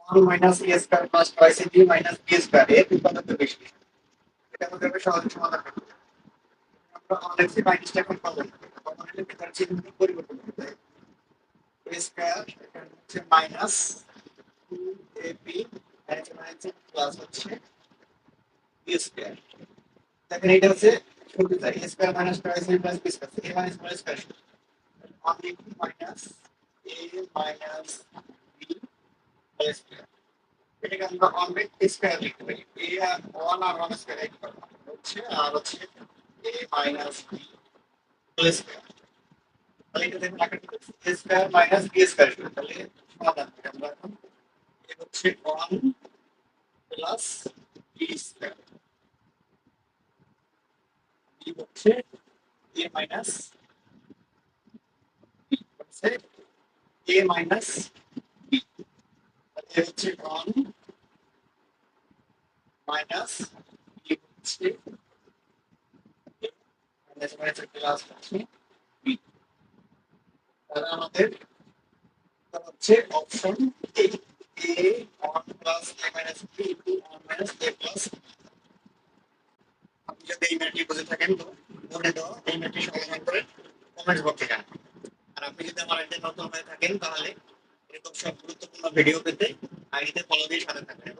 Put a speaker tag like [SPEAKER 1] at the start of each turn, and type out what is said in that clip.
[SPEAKER 1] 1 minus A square plus twice B minus B square এর উৎপাদক বেশি। এটা আমাদের সহজ সমাধান করতে হবে। আমরা অনেকসি মাইনাসটা এখন পাবো না। কমন হলে তার চিহ্ন পরিবর্তন করতে হবে। এ স্কয়ার এখানে হচ্ছে মাইনাস 2ab আর এখানে হচ্ছে প্লাস হচ্ছে বি স্কয়ার। দেখেন এটা হচ্ছে শুরুতে যাই A square minus twice B plus B square A minus B square only minus A minus B plus এটাকে আমরা অনলাইন স্কয়ার লিখতে পারি এ আর 1 আর 1 স্কয়ার লিখতে পারি হচ্ছে আর হচ্ছে a minus b whole square. তাহলে এটা দেখুন আগে a square minus b square তাহলে সমাধান করি আমরা এখন এ হচ্ছে 1 প্লাস b স্কয়ার b হচ্ছে a মাইনাস b হচ্ছে a মাইনাস b তাহলে হচ্ছে 1 মাইনাস b হচ্ছে মাইনাস মাইনাস প্লাস হচ্ছে b তাহলে আমাদের হচ্ছে অপশন এ এ 1 plus a minus b into 1 minus a plus. আপনি যদি এই ম্যাথটি বুঝে থাকেন তো মনে দাও এই ম্যাথটি সমাধান করে কমেন্ট বক্সে জানান। আর আপনি যদি আমার আইডিতে নতুন হয়ে থাকেন তাহলে এরকম সব গুরুত্বপূর্ণ ভিডিও পেতে আইডিতে ফলো দিয়ে সাথে থাকবেন।